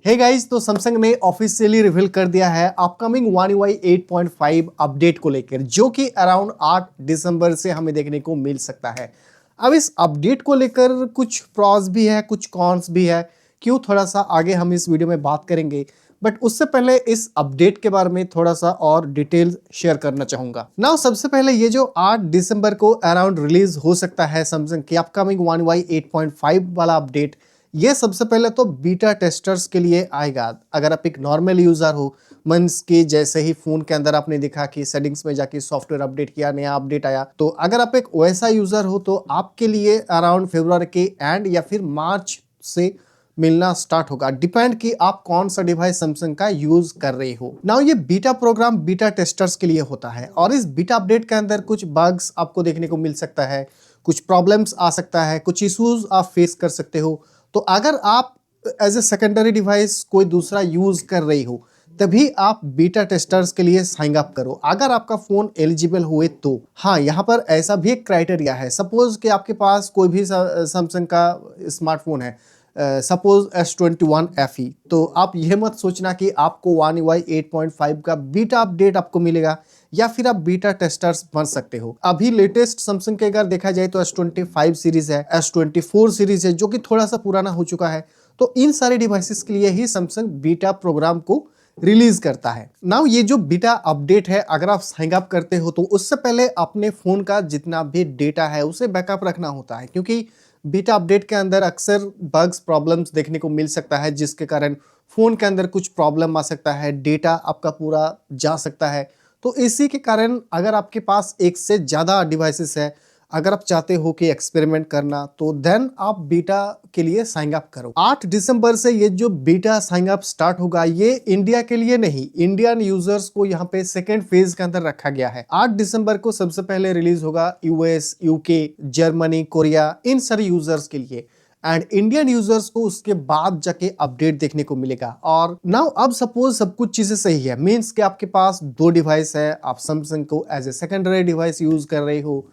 Hey guys, तो Samsung ने officially reveal कर दिया है अपकमिंग One UI 8.5 अपडेट को लेकर, जो कि अराउंड 8 दिसंबर से हमें देखने को मिल सकता है। अब इस अपडेट को लेकर कुछ प्रॉस भी है, कुछ कॉन्स भी है। क्यों, थोड़ा सा आगे हम इस वीडियो में बात करेंगे, बट उससे पहले इस अपडेट के बारे में थोड़ा सा और डिटेल शेयर करना चाहूंगा। नाउ सबसे पहले ये जो 8 दिसंबर को अराउंड रिलीज हो सकता है सैमसंग की अपकमिंग One UI 8.5 वाला अपडेट, ये सबसे पहले तो बीटा टेस्टर्स के लिए आएगा। अगर आप एक नॉर्मल यूजर हो, मींस कि जैसे ही फोन के अंदर आपने देखा कि सेटिंग्स में जाके सॉफ्टवेयर अपडेट किया, नया अपडेट आया, तो अगर आप एक वैसा यूजर हो तो आपके लिए अराउंड फरवरी के एंड या फिर मार्च से मिलना स्टार्ट होगा। डिपेंड कि आप कौन सा डिवाइस सैमसंग का यूज कर रहे हो। नाउ ये बीटा प्रोग्राम बीटा टेस्टर्स के लिए होता है और इस बीटा अपडेट के अंदर कुछ बग्स आपको देखने को मिल सकता है, कुछ प्रॉब्लम्स आ सकता है, कुछ इश्यूज आप फेस कर सकते हो। तो अगर आप एज ए सेकेंडरी डिवाइस कोई दूसरा यूज कर रही हो, तभी आप बीटा टेस्टर्स के लिए साइन अप करो, अगर आपका फोन एलिजिबल हुए तो। हाँ, यहाँ पर ऐसा भी एक क्राइटेरिया है। सपोज कि आपके पास कोई भी सैमसंग का स्मार्टफोन है, सपोज S21 FE, तो आप यह मत सोचना कि आपको One UI 8.5 का बीटा अपडेट आपको मिलेगा या फिर आप बीटा टेस्टर्स बन सकते हो। अभी लेटेस्ट सैमसंग के अगर देखा जाए तो S25 सीरीज है, S24 सीरीज है, जो कि थोड़ा सा पुराना हो चुका है। तो इन सारे डिवाइसेस के लिए ही सैमसंग बीटा प्रोग्राम को रिलीज करता है। नाउ ये जो बीटा अपडेट है, अगर आप साइन अप करते हो तो उससे पहले अपने फोन का जितना भी डेटा है उसे बैकअप रखना होता है, क्योंकि बीटा अपडेट के अंदर अक्सर बग्स प्रॉब्लम्स देखने को मिल सकता है, जिसके कारण फोन के अंदर कुछ प्रॉब्लम आ सकता है, डेटा आपका पूरा जा सकता है। तो इसी के कारण अगर आपके पास एक से ज़्यादा डिवाइसेस है, अगर आप चाहते हो कि एक्सपेरिमेंट करना, तो देन आप बीटा के लिए साइन अप करो। 8 दिसंबर से ये जो बीटा साइन अप स्टार्ट होगा, ये इंडिया के लिए नहीं, इंडियन यूजर्स को यहाँ पे सेकेंड फेज के अंदर रखा गया है। 8 दिसंबर को सबसे पहले रिलीज होगा यूएस, यूके, जर्मनी, कोरिया, इन सारे यूजर्स के लिए, एंड इंडियन यूजर्स को उसके बाद जाके अपडेट देखने को मिलेगा। और नाउ अब सपोज सब कुछ चीजें सही है, मींस कि आपके पास 2 डिवाइस है, आप सैमसंग को as a secondary device use कर रहे हो,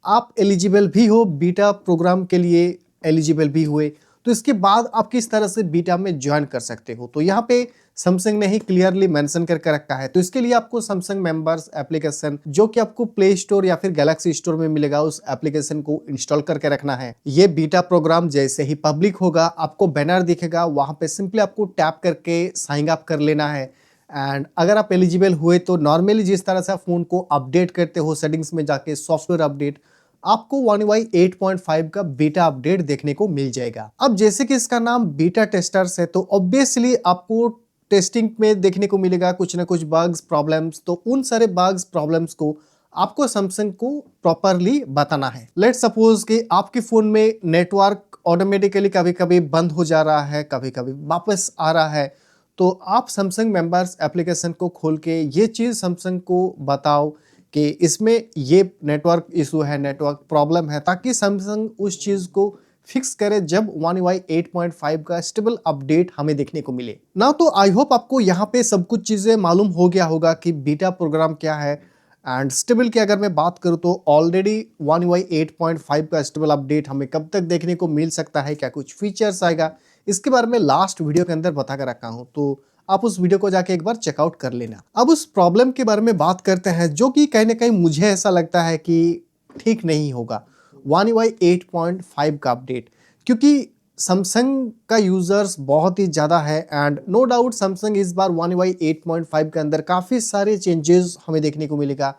आप एलिजिबल भी हो बीटा प्रोग्राम के लिए, एलिजिबल भी हुए, तो इसके बाद आप किस तरह से बीटा में ज्वाइन कर सकते हो, तो यहाँ पे सैमसंग ने ही क्लियरली मेंशन करके रखा है। तो इसके लिए आपको सैमसंग मेंबर्स एप्लीकेशन, जो कि आपको प्ले स्टोर या फिर गैलेक्सी स्टोर में मिलेगा, उस एप्लीकेशन को इंस्टॉल करके रखना है। ये बीटा प्रोग्राम जैसे ही पब्लिक होगा, आपको बैनर दिखेगा, वहां पे सिंपली आपको टैप करके साइन अप कर लेना है। एंड अगर आप एलिजिबल हुए तो नॉर्मली जिस तरह से आप फोन को अपडेट करते हो सेटिंग्स में जाके सॉफ्टवेयर अपडेट, आपको One UI 8.5 का बीटा अपडेट देखने को मिल जाएगा। अब जैसे कि इसका नाम बीटा टेस्टर्स है, तो ऑब्वियसली आपको टेस्टिंग में देखने को मिलेगा कुछ ना कुछ बग्स प्रॉब्लम्स। तो उन सारे बग्स प्रॉब्लम्स को आपको सैमसंग को प्रॉपरली बताना है। लेट्स सपोज कि आपके फोन में नेटवर्क ऑटोमेटिकली कभी कभी बंद हो जा रहा है, कभी कभी वापस आ रहा है, तो आप सैमसंग मेंबर्स एप्लीकेशन को खोल के ये चीज़ सैमसंग को बताओ कि इसमें ये नेटवर्क इशू है, नेटवर्क प्रॉब्लम है, ताकि सैमसंग उस चीज़ को फिक्स करे जब One UI 8.5 का स्टेबल अपडेट हमें देखने को मिले ना। तो आई होप आपको यहाँ पे सब कुछ चीज़ें मालूम हो गया होगा कि बीटा प्रोग्राम क्या है। एंड स्टेबल की अगर मैं बात करूँ तो ऑलरेडी One UI 8.5 का स्टेबल अपडेट हमें कब तक देखने को मिल सकता है, क्या कुछ फीचर्स आएगा, इसके बारे में लास्ट वीडियो के अंदर बता कर रखा हूँ, तो आप उस वीडियो को जाके एक बार चेकआउट कर लेना। अब उस प्रॉब्लम के बारे में बात करते हैं, जो कि कहीं ना कहीं मुझे ऐसा लगता है कि ठीक नहीं होगा One UI 8.5 का अपडेट, क्योंकि सैमसंग का यूजर्स बहुत ही ज़्यादा है। एंड नो डाउट सैमसंग इस बार One UI 8.5 के अंदर काफ़ी सारे चेंजेस हमें देखने को मिलेगा।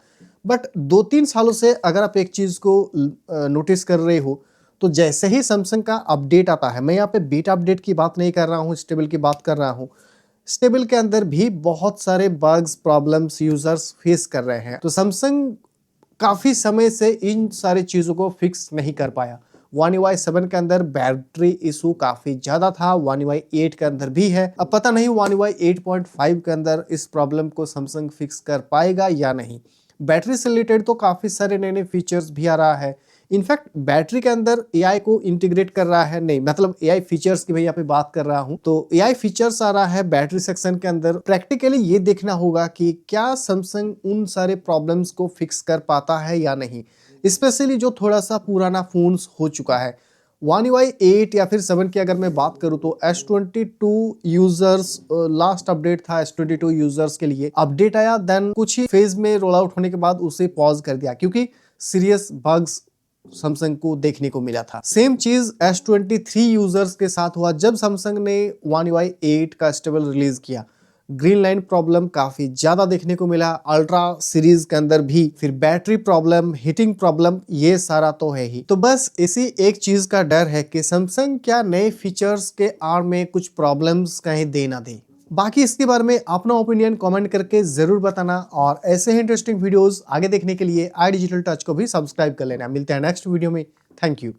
बट 2-3 सालों से अगर आप एक चीज़ को नोटिस कर रहे हो, तो जैसे ही सैमसंग का अपडेट आता है, मैं यहाँ पे बीटा अपडेट की बात नहीं कर रहा हूँ, स्टेबल की बात कर रहा हूँ, स्टेबल के अंदर भी बहुत सारे बग्स प्रॉब्लम्स यूजर्स फेस कर रहे हैं। तो सैमसंग काफ़ी समय से इन सारी चीज़ों को फिक्स नहीं कर पाया। One UI 7 के अंदर बैटरी इशू काफ़ी ज़्यादा था, One UI 8 के अंदर भी है। अब पता नहीं One UI 8.5 के अंदर इस प्रॉब्लम को सैमसंग फिक्स कर पाएगा या नहीं। बैटरी से रिलेटेड तो काफ़ी सारे नए नए फीचर्स भी आ रहा है। इनफैक्ट बैटरी के अंदर AI को इंटीग्रेट कर रहा है, नहीं मतलब AI फीचर्स की भाई यहाँ पे बात कर रहा हूँ, तो AI फीचर्स आ रहा है बैटरी सेक्शन के अंदर। प्रैक्टिकली ये देखना होगा कि क्या सैमसंग उन सारे प्रॉब्लम्स को फिक्स कर पाता है या नहीं, स्पेशली जो थोड़ा सा पुराना फोन्स हो चुका है। One UI 8 या फिर 7 की अगर मैं बात करूं तो S22 यूजर्स लास्ट अपडेट था S22 यूजर्स के लिए अपडेट आया, देन कुछ ही फेज में रोल आउट होने के बाद उसे पॉज कर दिया क्योंकि सीरियस बग्स सैमसंग को देखने को मिला था। सेम चीज S23 यूजर्स के साथ हुआ जब सैमसंग ने One UI 8 का स्टेबल रिलीज किया। ग्रीन लाइन प्रॉब्लम काफी ज्यादा देखने को मिला, अल्ट्रा सीरीज के अंदर भी, फिर बैटरी प्रॉब्लम, हीटिंग प्रॉब्लम, ये सारा तो है ही। तो बस इसी एक चीज का डर है कि सैमसंग क्या नए फीचर्स के आड़ में कुछ प्रॉब्लम्स कहीं दे ना दे। बाकी इसके बारे में अपना ओपिनियन कमेंट करके जरूर बताना और ऐसे ही इंटरेस्टिंग वीडियोस आगे देखने के लिए आई डिजिटल टच को भी सब्सक्राइब कर लेना। मिलते हैं नेक्स्ट वीडियो में। Thank you.